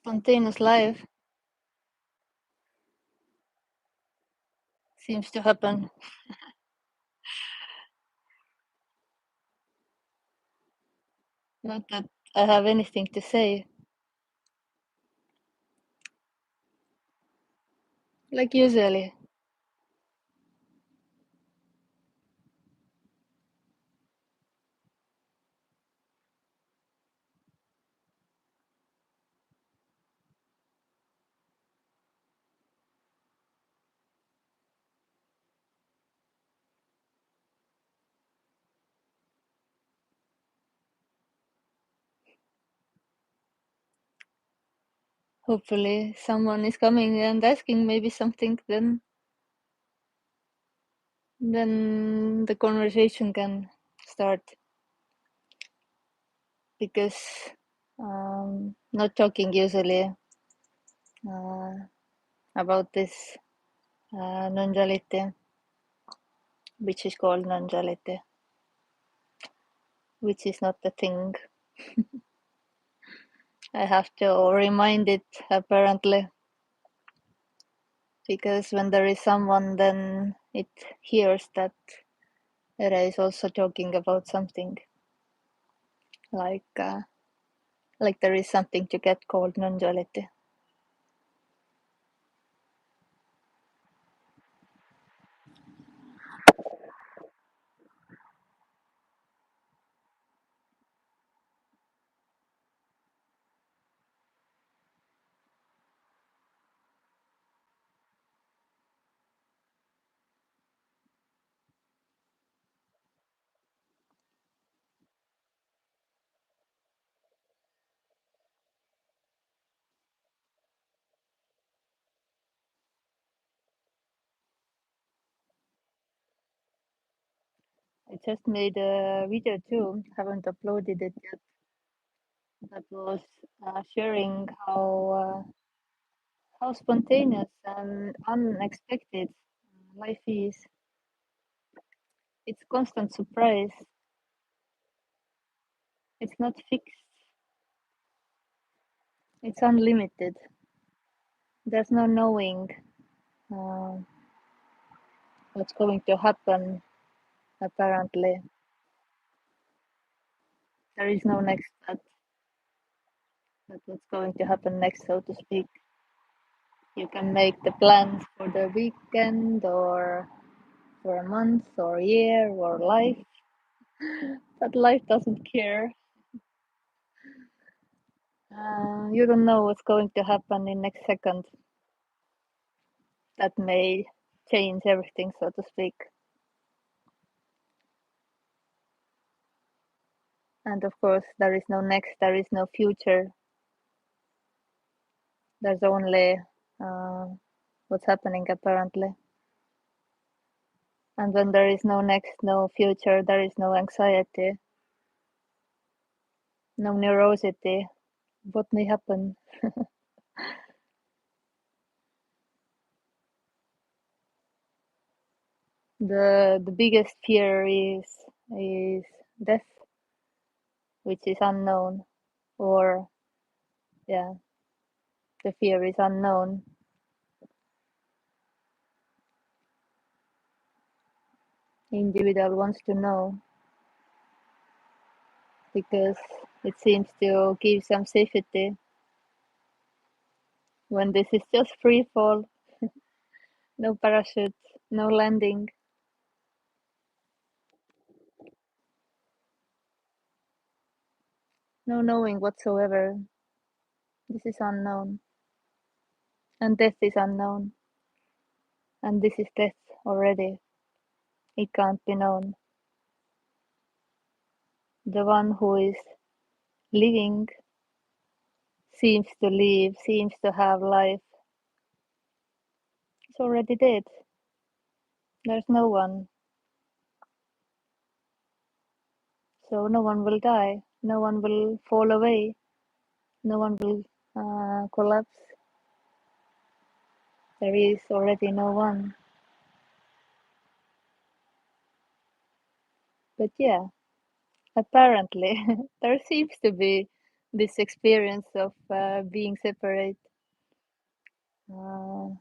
Spontaneous life seems to happen. Not that I have anything to say. Like usually. Hopefully someone is coming and asking maybe something, then the conversation can start. Because not talking usually about this non-duality, which is called non-duality, which is not the thing. I have to remind it apparently, because when there is someone, then it hears that Era is also talking about something, like there is something to get called non-duality. I just made a video too, haven't uploaded it yet. That was sharing how spontaneous and unexpected life is. It's constant surprise. It's not fixed. It's unlimited. There's no knowing uh, what's going to happen, apparently. There is no next step. That's what's going to happen next, so to speak. You can make the plans for the weekend or for a month or year or life, but life doesn't care. You don't know what's going to happen in next second. That may change everything, so to speak. And of course, there is no next, there is no future. There's only what's happening, apparently. And when there is no next, no future, there is no anxiety, no neurosity. What may happen? The biggest fear is death, which is unknown, or yeah, the fear is unknown. The individual wants to know because it seems to give some safety when this is just free fall, no parachute, no landing, no knowing whatsoever. This is unknown, and death is unknown, and this is death already. It can't be known. The one who is living seems to live, seems to have life. It's already dead. There's no one. So no one will die. No one will fall away. No one will collapse. There is already no one. But yeah, apparently there seems to be this experience of being separate, and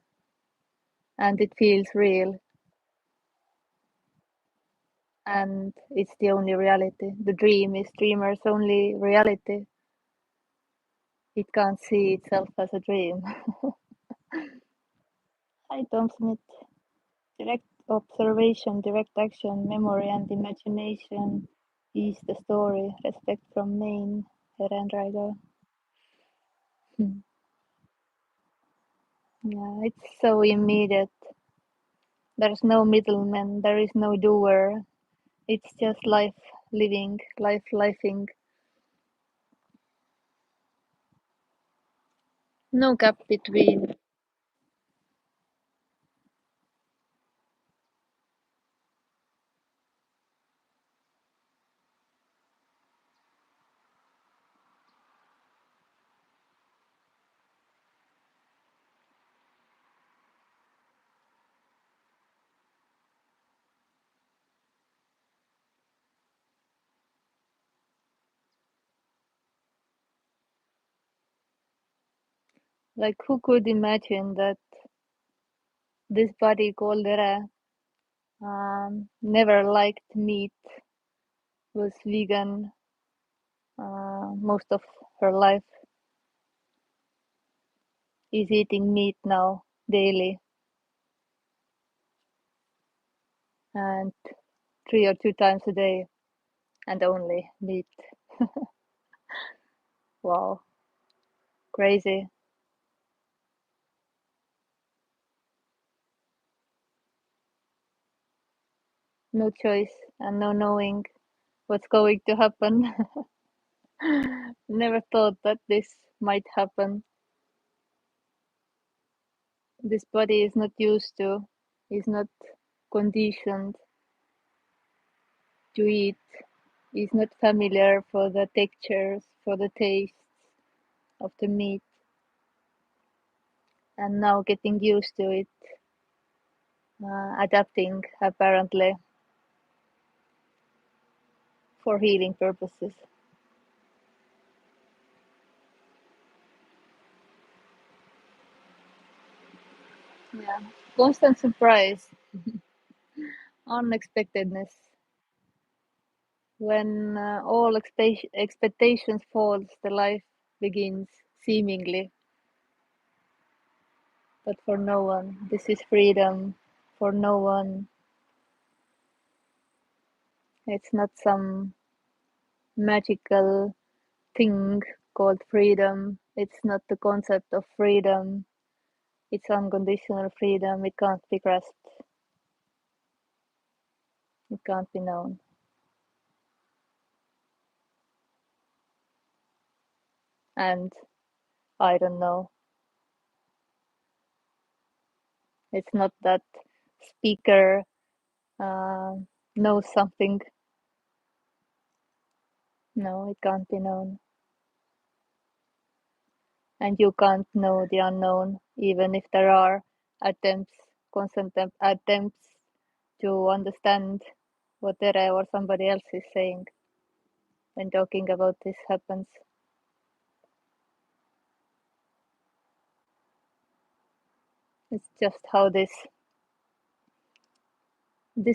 it feels real, and it's the only reality. The dream is dreamer's only reality. It can't see itself as a dream. Hi, Tom Smith. Direct observation, direct action, memory, and imagination is the story. Respect from Maine, Herenreiger. Yeah, it's so immediate. There's no middleman, there is no doer. It's just life living, life lifing. No gap between. Like, who could imagine that this body called Ere never liked meat, was vegan most of her life, is eating meat now daily, and 3 or 2 times a day, and only meat. Wow, crazy. No choice and no knowing what's going to happen. Never thought that this might happen. This body is not used to, is not conditioned to eat, is not familiar for the textures, for the tastes of the meat, and now getting used to it, adapting apparently for healing purposes. Yeah, constant surprise, unexpectedness. When all expectations falls, the life begins seemingly, but for no one. This is freedom for no one. It's not some magical thing called freedom. It's not the concept of freedom. It's unconditional freedom. It can't be grasped. It can't be known. And I don't know. It's not that speaker uh, knows something. No, it can't be known. And you can't know the unknown, even if there are attempts, constant attempts to understand what Tere or somebody else is saying when talking about this happens. It's just how this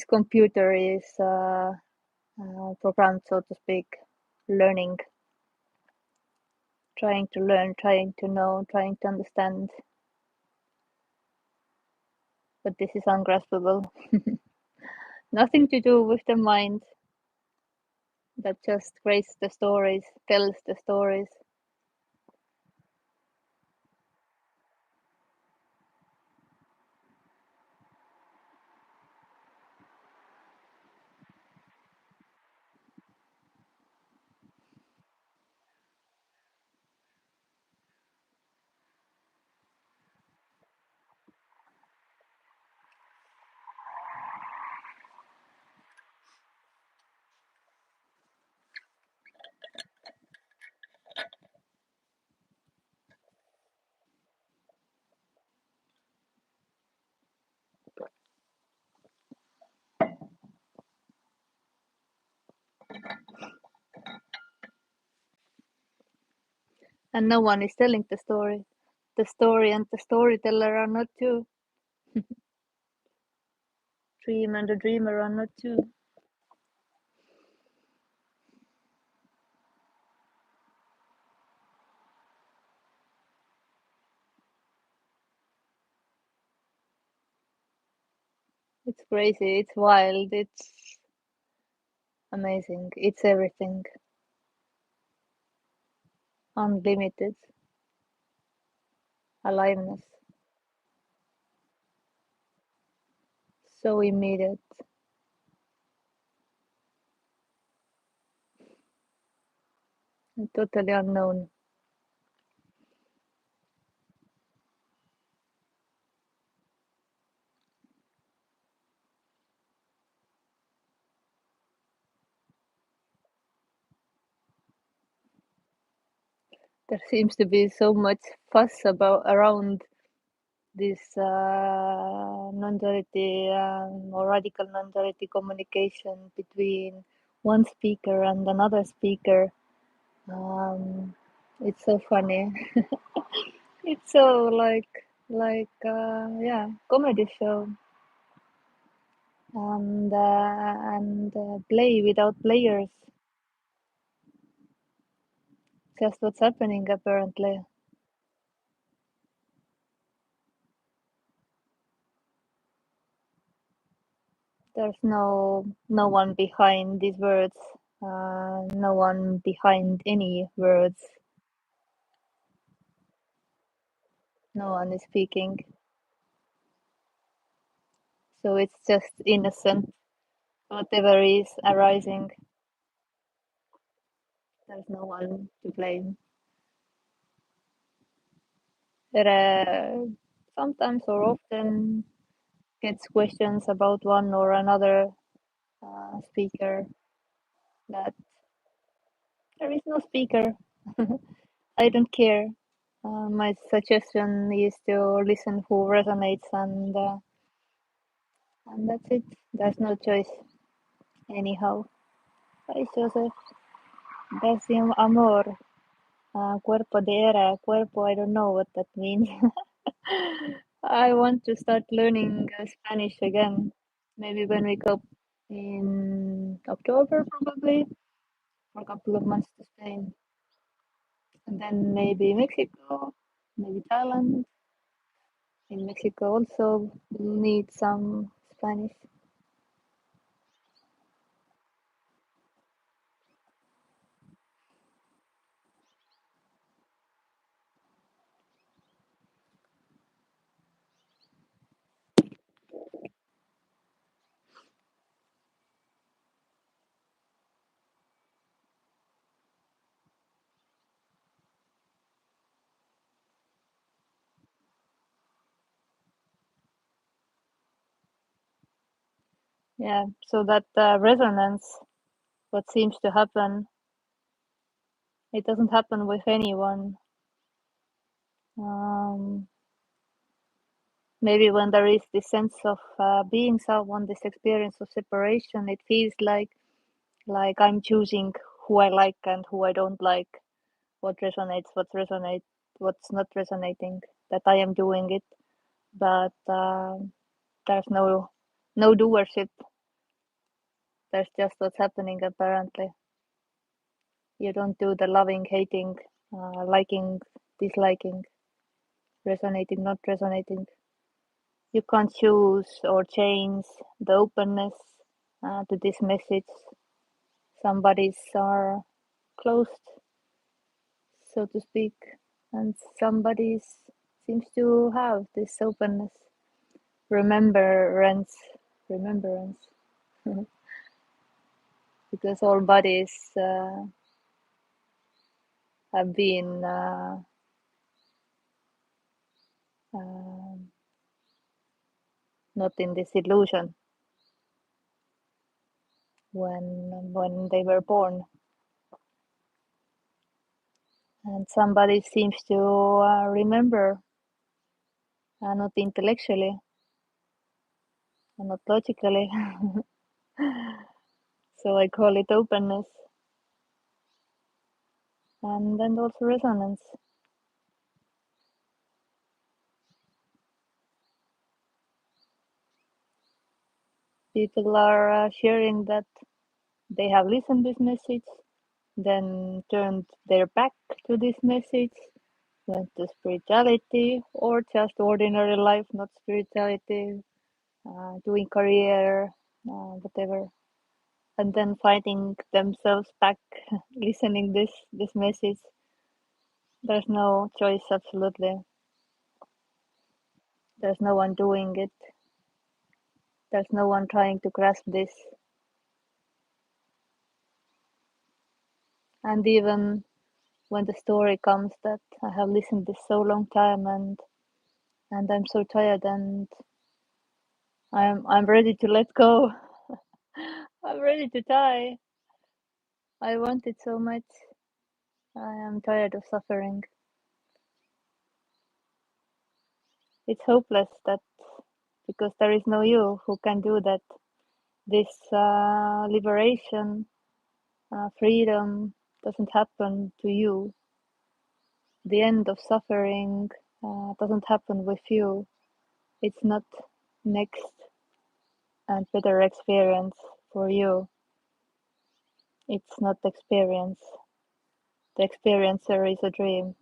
computer is programmed, so to speak, learning, trying to learn, trying to know, trying to understand. But this is ungraspable. Nothing to do with the mind that just creates the stories, tells the stories. And no one is telling the story. The story and the storyteller are not two. Dream and the dreamer are not two. It's crazy, it's wild, it's amazing, it's everything. Unlimited aliveness. So immediate. And totally unknown. There seems to be so much fuss around this non-duality or radical non-duality communication between one speaker and another speaker. It's so funny. It's so yeah, comedy show and play without players. Just what's happening apparently. There's no one behind these words. No one behind any words. No one is speaking. So it's just innocent. Whatever is arising, there's no one to blame. There sometimes or often gets questions about one or another speaker that there is no speaker. I don't care. My suggestion is to listen who resonates and that's it. There's no choice anyhow. Hi Joseph. Decim amor. Cuerpo de era. Cuerpo, I don't know what that means. I want to start learning Spanish again. Maybe when we go in October, probably, for a couple of months to Spain. And then maybe Mexico, maybe Thailand. In Mexico also need some Spanish. Yeah, so that resonance, what seems to happen, it doesn't happen with anyone. Maybe when there is this sense of being someone, this experience of separation, it feels like I'm choosing who I like and who I don't like, what resonates, what's not resonating, that I am doing it. But there's no doership. There's just what's happening apparently. You don't do the loving, hating, liking, disliking, resonating, not resonating. You can't choose or change the openness to this message. Some bodies are closed, so to speak, and some bodies seems to have this openness, remembrance, remembrance, because all bodies have been uh, not in this illusion when they were born, and somebody seems to remember, not intellectually, not logically. So I call it openness. and then also resonance. People are sharing that they have listened this message, then turned their back to this message, went to spirituality or just ordinary life, not spirituality, doing career, whatever, and then finding themselves back listening this message. There's no choice, absolutely. There's no one doing it. There's no one trying to grasp this. And even when the story comes that I have listened this so long time and I'm so tired and I'm ready to let go. I'm ready to die. I want it so much. I am tired of suffering. It's hopeless that because there is no you who can do that. This liberation, freedom doesn't happen to you. The end of suffering doesn't happen with you. It's not next and better experience for you. It's not experience. The experiencer is a dream.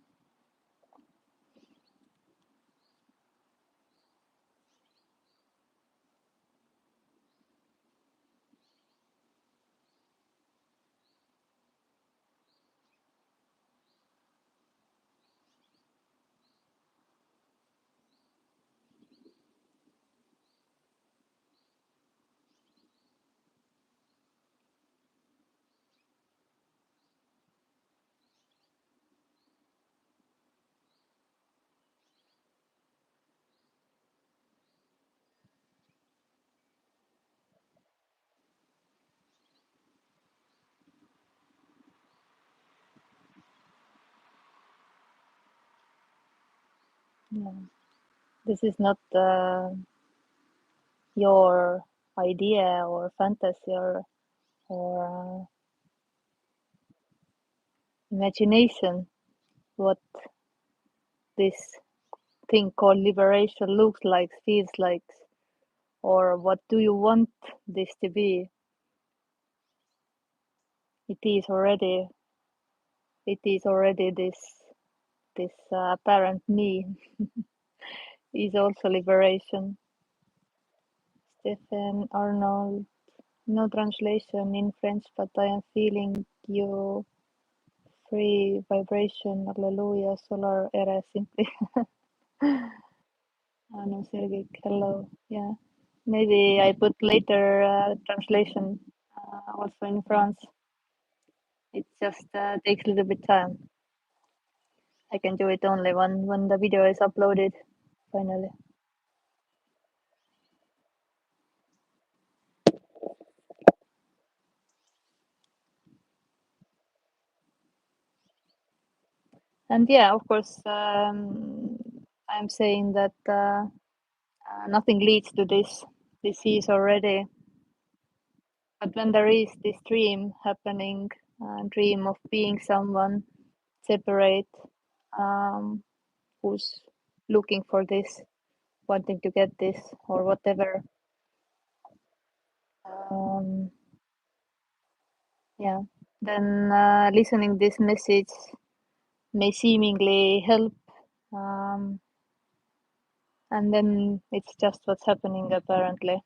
Yeah. This is not your idea or fantasy or imagination what this thing called liberation looks like, feels like, or what do you want this to be. It is already this apparent me is also liberation. Stephen Arnold, no translation in French, but I am feeling you free vibration, hallelujah, solar era simply. No, Sergey, hello. Yeah, maybe I put later translation also in France. It just takes a little bit time. I can do it only when the video is uploaded finally. And yeah, of course, I'm saying that nothing leads to this disease already. But when there is this dream happening, dream of being someone separate, who's looking for this, wanting to get this or whatever, yeah, then listening this message may seemingly help, and then it's just what's happening apparently.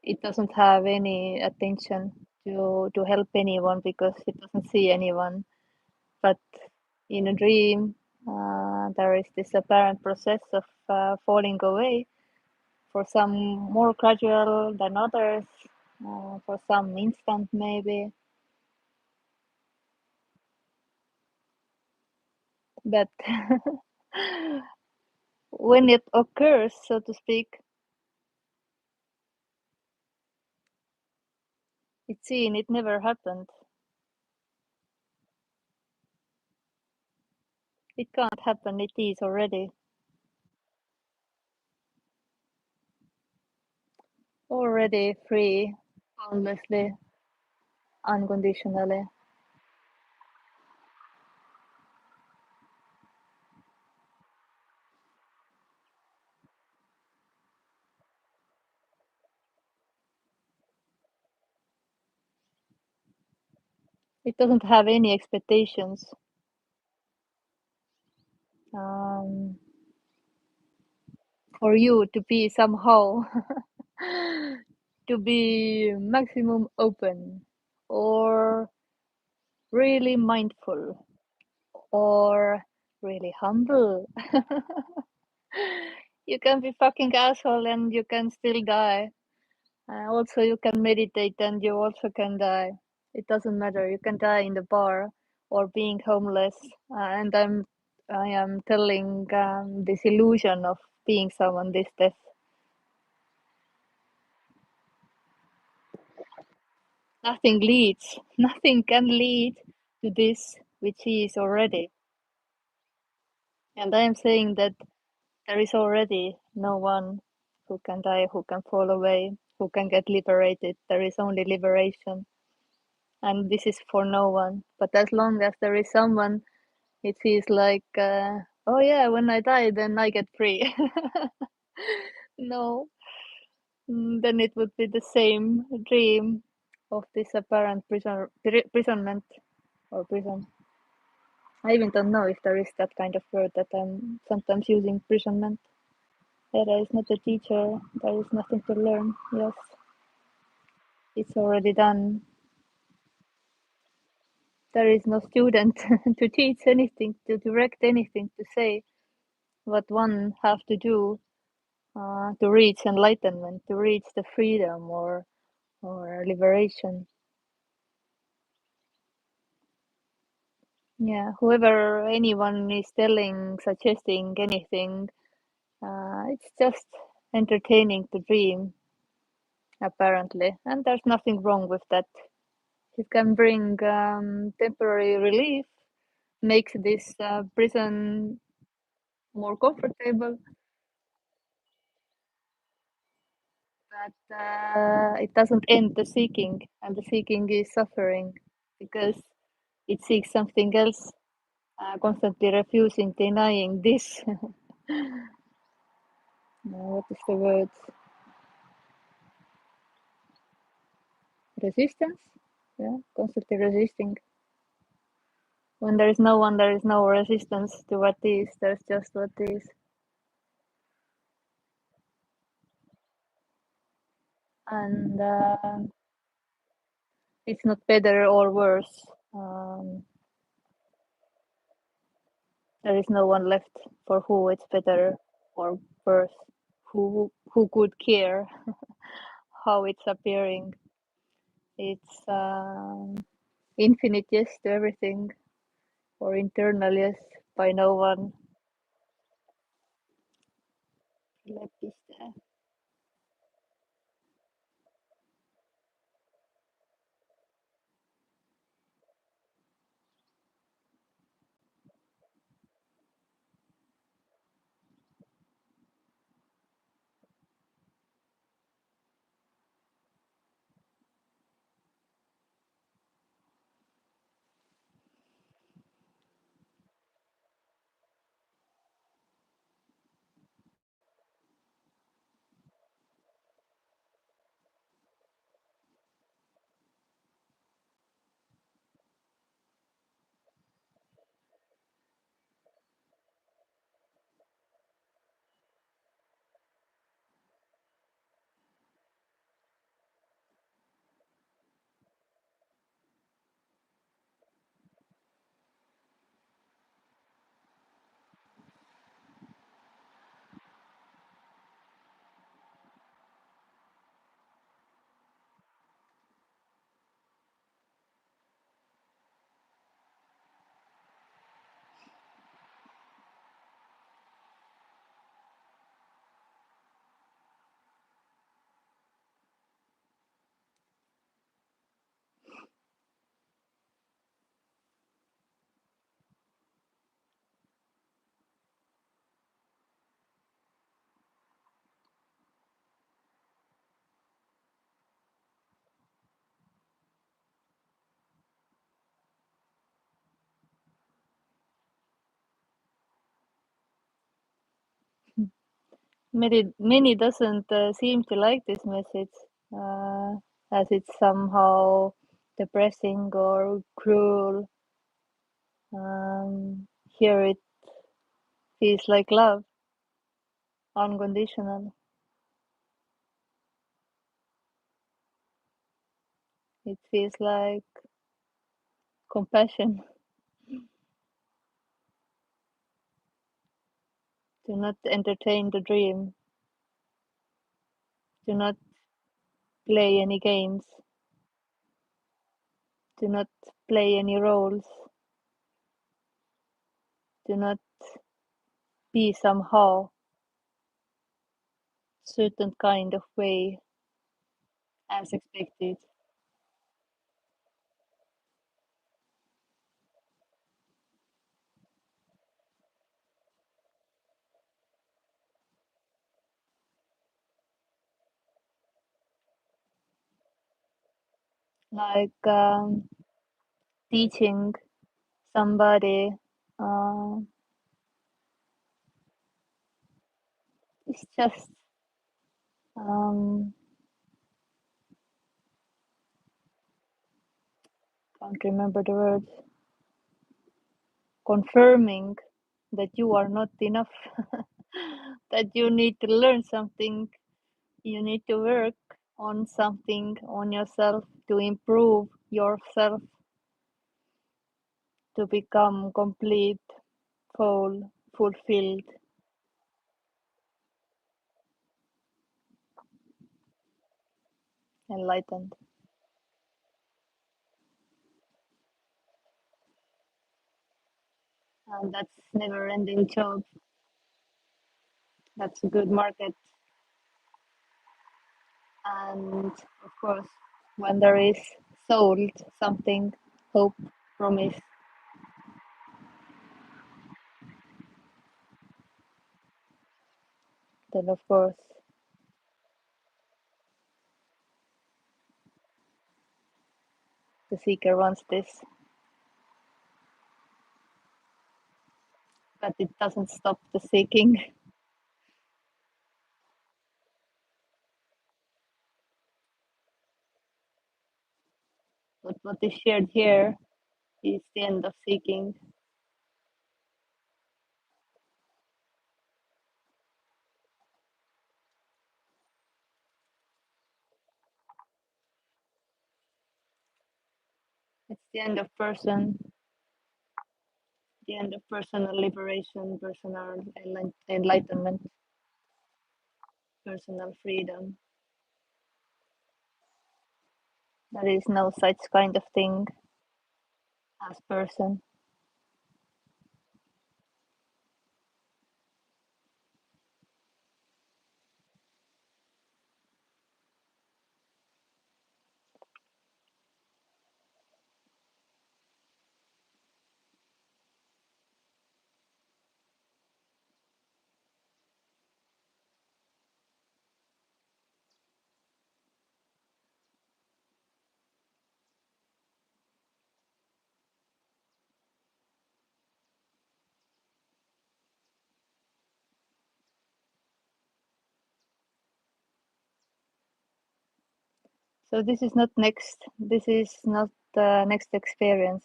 It doesn't have any attention to help anyone because it doesn't see anyone. But in a dream, there is this apparent process of falling away, for some more gradual than others, for some instant maybe. But when it occurs, so to speak, it's seen, it never happened. It can't happen, it is already. Already free, boundlessly, unconditionally. It doesn't have any expectations. For you to be somehow to be maximum open or really mindful or really humble. You can be fucking asshole and you can still die. Also, you can meditate and you also can die. It doesn't matter. You can die in the bar or being homeless. And I am telling this illusion of being someone this death. Nothing leads. Nothing can lead to this which he is already. And I am saying that there is already no one who can die, who can fall away, who can get liberated. There is only liberation. And this is for no one. But as long as there is someone, it feels like, oh yeah, when I die, then I get free. No, then it would be the same dream of this apparent imprisonment or prison. I even don't know if there is that kind of word that I'm sometimes using, imprisonment. There is not a teacher, there is nothing to learn. Yes, it's already done. There is no student to teach anything, to direct anything, to say what one have to do to reach enlightenment, to reach the freedom or liberation. Yeah, whoever anyone is telling, suggesting anything, it's just entertaining the dream, apparently, and there's nothing wrong with that. It can bring temporary relief, makes this prison more comfortable, but it doesn't end the seeking, and the seeking is suffering because it seeks something else, constantly refusing, denying this. What is the word? Resistance? Yeah, constantly resisting. When there is no one, there is no resistance to what is, there's just what is. And it's not better or worse. There is no one left for who it's better or worse. Who could care how it's appearing? It's infinite yes to everything, or internal yes by no one. Many doesn't seem to like this message, as it's somehow depressing or cruel. Here it feels like love, unconditional. It feels like compassion. Do not entertain the dream. Do not play any games. Do not play any roles. Do not be somehow certain kind of way as expected. Like teaching somebody, uh, it's just can't remember the word, confirming that you are not enough, that you need to learn something, you need to work on something, on yourself, to improve yourself, to become complete, full, fulfilled, enlightened. And that's never ending job. That's a good market. And of course, when there is sold something, hope, promise, then of course the seeker wants this, but it doesn't stop the seeking. But what is shared here is the end of seeking. It's the end of person, the end of personal liberation, personal enlightenment, personal freedom. There is no such kind of thing as person. So this is not next. This is not the next experience.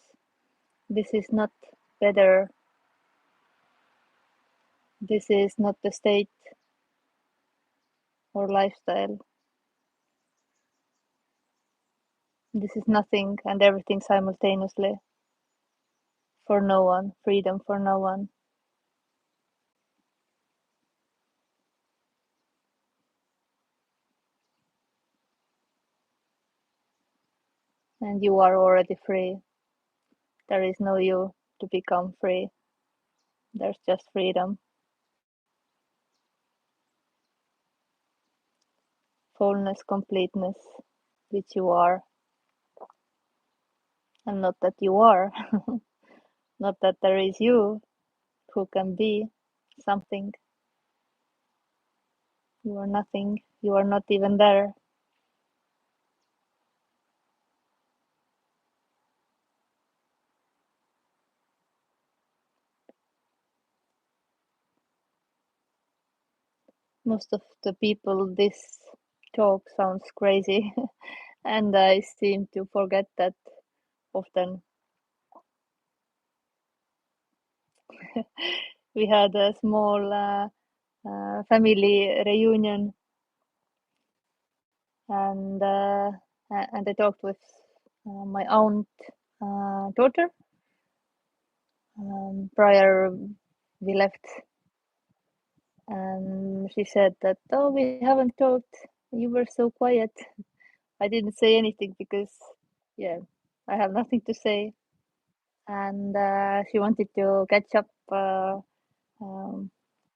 This is not better. This is not the state or lifestyle. This is nothing and everything simultaneously. For no one. Freedom for no one. And you are already free. There is no you to become free. There's just freedom. Fullness, completeness, which you are. And not that you are. Not that there is you who can be something. You are nothing. You are not even there. Most of the people, this talk sounds crazy. And I seem to forget that often. We had a small family reunion, and I talked with my aunt daughter prior we left, and she said that, oh, we haven't talked, you were so quiet. I didn't say anything because, yeah, I have nothing to say. And she wanted to catch up um,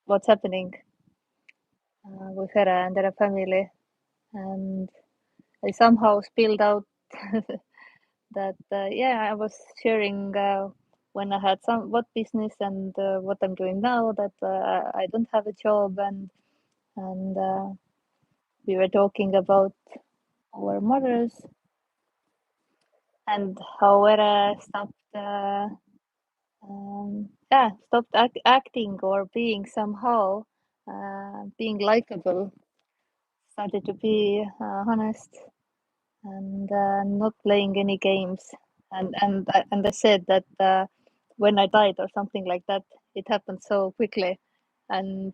what's happening with her and her family. And I somehow spilled out that, yeah, I was sharing when I had some what business and what I'm doing now, that I don't have a job, and we were talking about our mothers and how Vera stopped stopped acting or being somehow being likable, started to be honest and not playing any games. And I said that when I died or something like that, it happened so quickly, and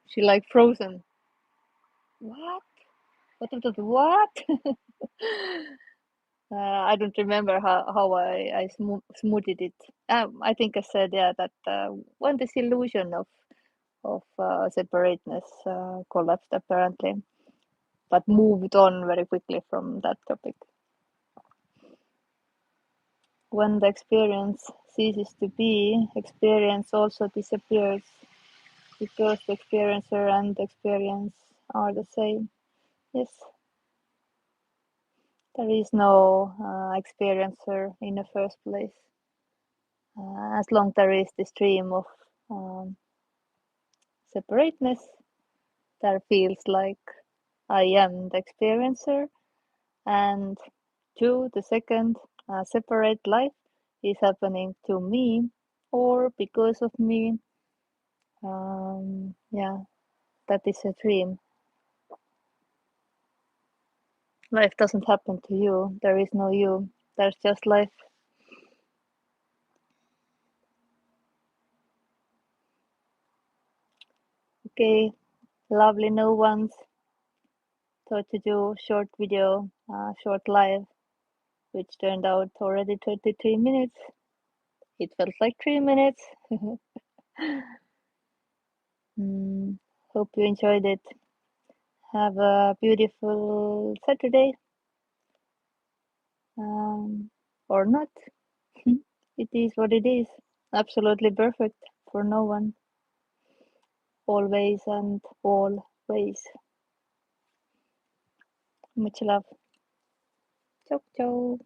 she like frozen. What? What? I don't remember how I smoothed it. I think I said, yeah, that when this illusion of separateness collapsed apparently, but moved on very quickly from that topic. When the experience ceases to be, experience also disappears, because the experiencer and the experience are the same. Yes, there is no experiencer in the first place. As long there is the stream of um, separateness, there feels like I am the experiencer, and the second separate life is happening to me or because of me. Yeah, that is a dream. Life doesn't happen to you. There is no you. There's just life. Okay, lovely no ones. Thought to do short video, short live, which turned out already 23 minutes. It felt like 3 minutes. Hope you enjoyed it. Have a beautiful Saturday. Or not. It is what it is. Absolutely perfect for no one. Always and all ways. Much love. Ciao, ciao.